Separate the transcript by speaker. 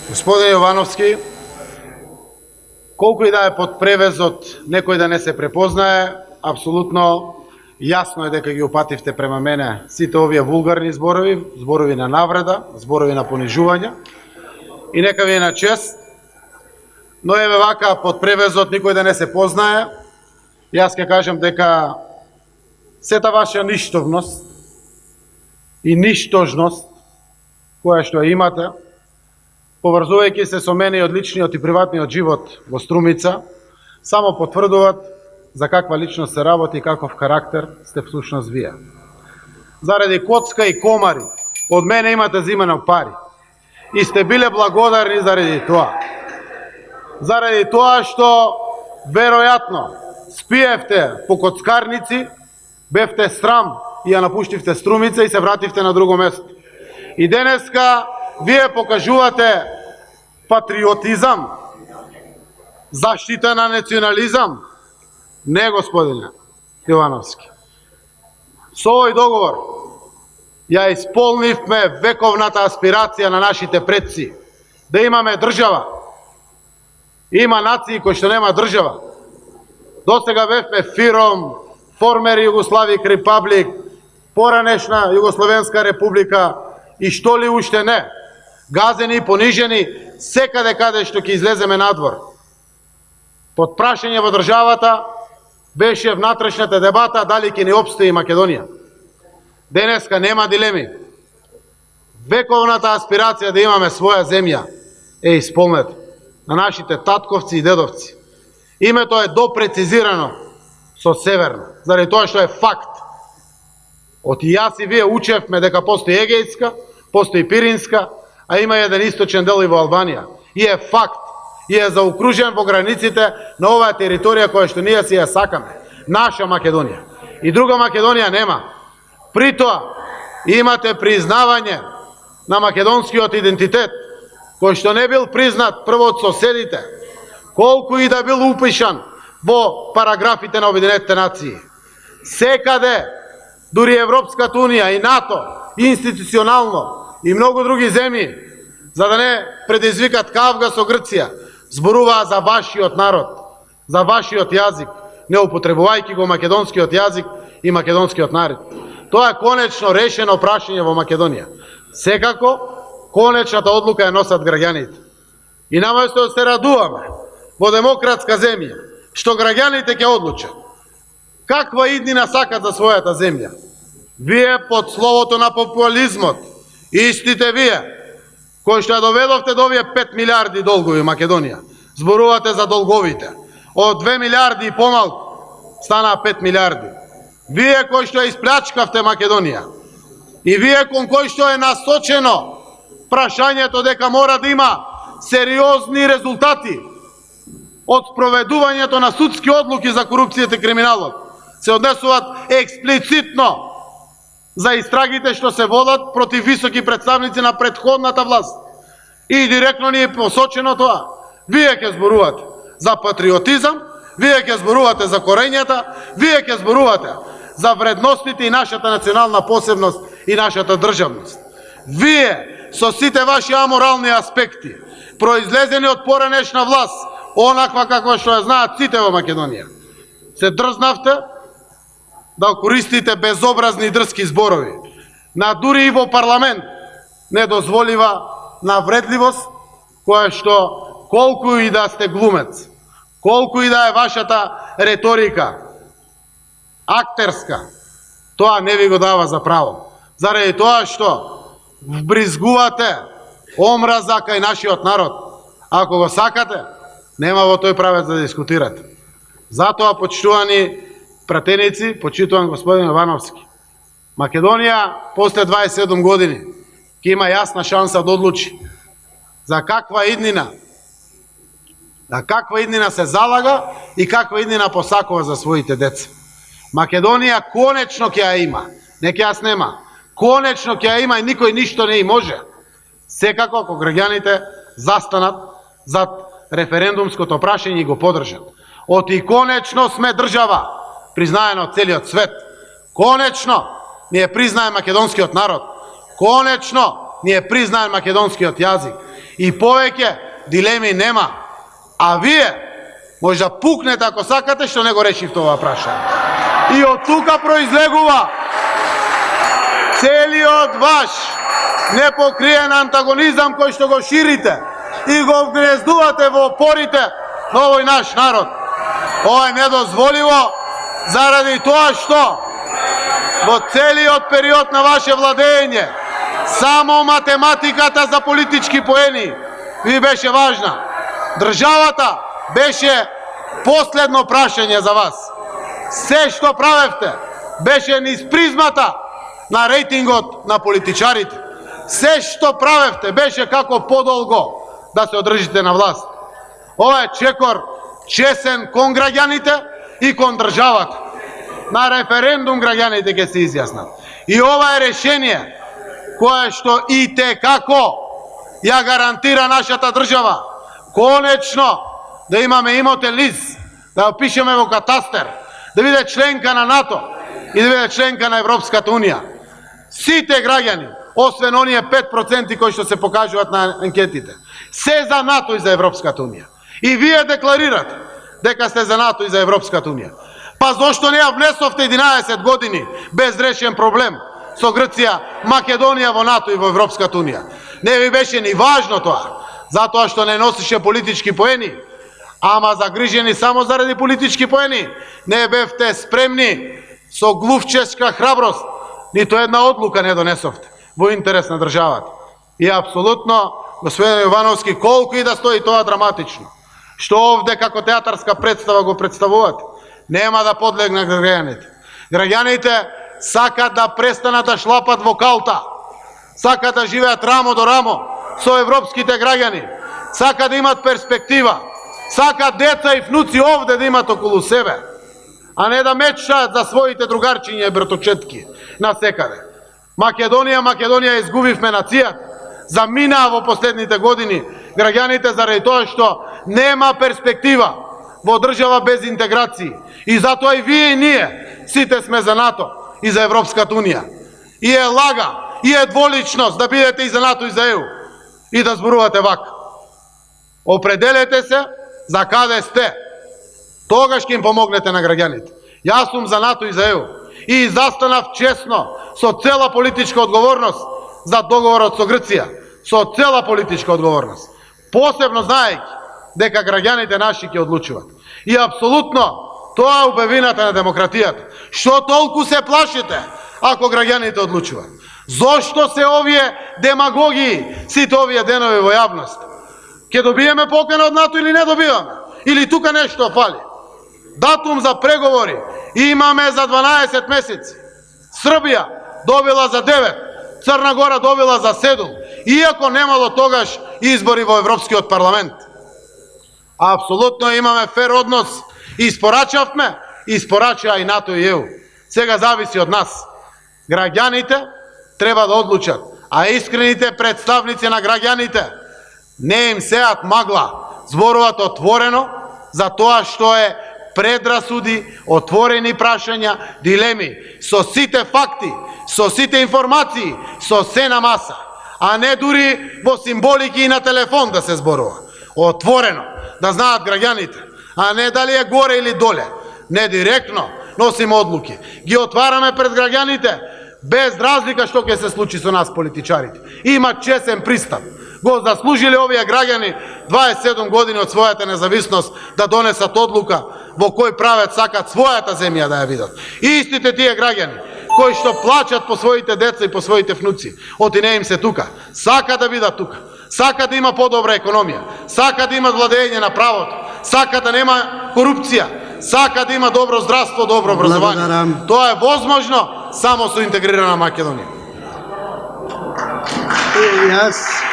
Speaker 1: Господин Јовановски, колку и да е под превезот некој да не се препознае, апсолутно јасно е дека ги упативте према мене сите овие вулгарни зборови, зборови на навреда, зборови на понижување, и нека ви е на чест, но еве вака под превезот никој да не се познае, јас ќе кажам дека сета ваша ништовност и ништожност која што ја имате, поврзувајќи се со мене и од личниот и приватниот живот во Струмица, само потврдуваат за каква личност се работи и каков карактер сте всушност вие. Заради коцка и комари од мене имате зимано пари и сте биле благодарни заради тоа. Заради тоа што веројатно спиевте по коцкарници, бевте срам и ја напуштивте Струмица и се вративте на друго место. И денеска вие покажувате патриотизам, заштита на национализам. Не, господине Јовановски. Со овој договор ја исполнивме вековната аспирација на нашите предци да имаме држава. Има нации кои што нема држава. Досега бевме ФИРОМ, формер Југославик Републик, поранешна Југословенска република и што ли уште не. Газени и понижени секаде каде што ќе излеземе надвор. Под прашање во државата беше внатрешната дебата дали ќе ни опстои Македонија. Денеска нема дилеми. Вековната аспирација да имаме своја земја е исполнета на нашите татковци и дедовци. Името е допрецизирано со северно, заради тоа што е факт. Од и јас и вие учевме дека постои Егејска, постои Пиринска, а има еден источен дел и во Албанија. И е факт, и е заокружен во границите на оваа територија која што ние си ја сакаме. Наша Македонија. И друга Македонија нема. При тоа имате признавање на македонскиот идентитет, кој што не бил признат прво од соседите, колку и да бил упишан во параграфите на Обединетите нации. Секаде, дури Европската унија и НАТО, институционално, и многу други земји, за да не предизвикат кавга со Грција, зборуваа за вашиот народ, за вашиот јазик, не употребувајќи го македонскиот јазик и македонскиот народ. Тоа е конечно решено прашање во Македонија. Секако, конечната одлука ја носат граѓаните. И наместо да се радуваме во демократска земја, што граѓаните ќе одлучат каква иднина сакат за својата земја, вие под словото на популизмот, истите вие, кои што ја доведовте до овие 5 милиарди долгови Македонија, зборувате за долговите. Од 2 милиарди и помалку станаа 5 милиарди. Вие кои што ја исплячкавте Македонија и вие кон кои што е насочено прашањето дека мора да има сериозни резултати од спроведувањето на судски одлуки за корупцијата и криминалот, се однесуваат експлицитно за истрагите што се водат против високи представници на претходната власт. И директно ни е посочено тоа. Вие ќе зборувате за патриотизам, вие ќе зборувате за корењата, вие ќе зборувате за вредностите и нашата национална посебност и нашата државност. Вие, со сите ваши аморални аспекти, произлезени од поранешна власт, онаква каква што ја знаат сите во Македонија, се дрзнавте да користите безобразни и дрски зборови. На дури и во парламент не дозволива навредливост, која што колку и да сте глумец, колку и да е вашата реторика актерска, тоа не ви го дава за право. Заради тоа што вбризгувате омраза кај нашиот народ. Ако го сакате, нема во тој правец да дискутирате. Затоа, почитувани пратеници, почитуван господин Јовановски, Македонија после 27 години ќе има јасна шанса да одлучи за каква иднина се залага и каква иднина посакува за своите деца. Македонија конечно ќе ја има, не ќе ја снема, конечно ќе ја има и никој ништо не и може. Секако ако граѓаните застанат зад референдумското прашање и го подржат. Оти конечно сме држава, признаена од целиот свет. Конечно ни е признаен македонскиот народ. Конечно ни е признаен македонскиот јазик. И повеќе дилеми нема. А вие може да пукнете ако сакате што не го решивте ова прашање. И од тука произлегува целиот ваш непокриен антагонизам кој што го ширите и го вгнездувате во опорите на овој наш народ. Ова е недозволиво заради тоа што во целиот период на ваше владење само математиката за политички поени ви беше важна. Државата беше последно прашање за вас. Се што правевте беше низ призмата на рейтингот на политичарите. Се што правевте беше како подолго да се одржите на власт. Ова е чекор чесен кон граѓаните и кон државата. На референдум граѓаните ќе се изјаснат. И ова е решение кое што и те како ја гарантира нашата држава. Конечно да имаме имотен лист, да ја пишеме во катастер, да биде членка на НАТО и да биде членка на Европската унија. Сите граѓани, освен оние 5% кои што се покажуваат на анкетите, се за НАТО и за Европската унија. И вие декларирате дека сте за НАТО и за Европската унија. Па зошто не ја внесовте 11 години без решен проблем со Грција, Македонија во НАТО и во Европската унија? Не ви беше ни важно тоа, затоа што не носише политички поени, ама загрижени само заради политички поени, не бевте спремни со глувчешка храброст, нито една одлука не донесовте во интерес на државата. И апсолутно, господин Јовановски, колку и да стои тоа драматично, што овде како театарска представа го представувате, нема да подлегне граѓаните. Граѓаните сакат да престанат да шлапат во калта, сакат да живеат рамо до рамо со европските граѓани, сакат да имат перспектива, сакат деца и внуци овде да имат околу себе, а не да мечтаат за своите другарчиња и браточетки на секаде. Македонија изгубивме нацијата, заминаа во последните години граѓаните заради тоа што нема перспектива во држава без интеграции. И затоа и вие и ние сите сме за НАТО и за Европската унија. И е лага, и е дволичност да бидете и за НАТО и за ЕУ и да зборувате вака. Определете се за каде сте. Тогаш ќе им помогнете на граѓаните. Јас сум за НАТО и за ЕУ и застанав честно со цела политичка одговорност за договорот со Грција, со цела политичка одговорност. Посебно знаејќи дека граѓаните наши ќе одлучуваат. И апсолутно тоа е убавината на демократијата. Што толку се плашите ако граѓаните одлучуваат? Зошто се овие демагогии сите овие денови во јавност? Ќе добиеме покана од НАТО или не добиваме? Или тука нешто фали? Датум за преговори имаме за 12 месеци. Србија добила за 9, Црна Гора добила за 7, иако немало тогаш избори во Европскиот парламент. Апсолутно имаме фер однос. Испорачавме, испорачаа и НАТО и ЕУ. Сега зависи од нас. Граѓаните треба да одлучат, а искрените представници на граѓаните не им сеат магла, зборуваат отворено за тоа што е предрасуди, отворени прашања, дилеми, со сите факти, со сите информации, со се на маса, а не дури во символики и на телефон да се зборува. Отворено, да знаат граѓаните, а не дали е горе или доле. Не директно носиме одлуки. Ги отвараме пред граѓаните, без разлика што ќе се случи со нас политичарите. Има чесен пристап. Го заслужиле овие граѓани 27 години од својата независност да донесат одлука во кој правец сакат својата земја да ја видат. И истите тие граѓани кои што плачат по своите деца и по своите внуци, оти не им се тука, сакат да видат тука, сакат да има подобра економија, сакат да имат владење на правото, сакат да нема корупција, сакат да има добро здравство, добро образование. Тоа е возможно само со интегрирана Македонија.
Speaker 2: Јас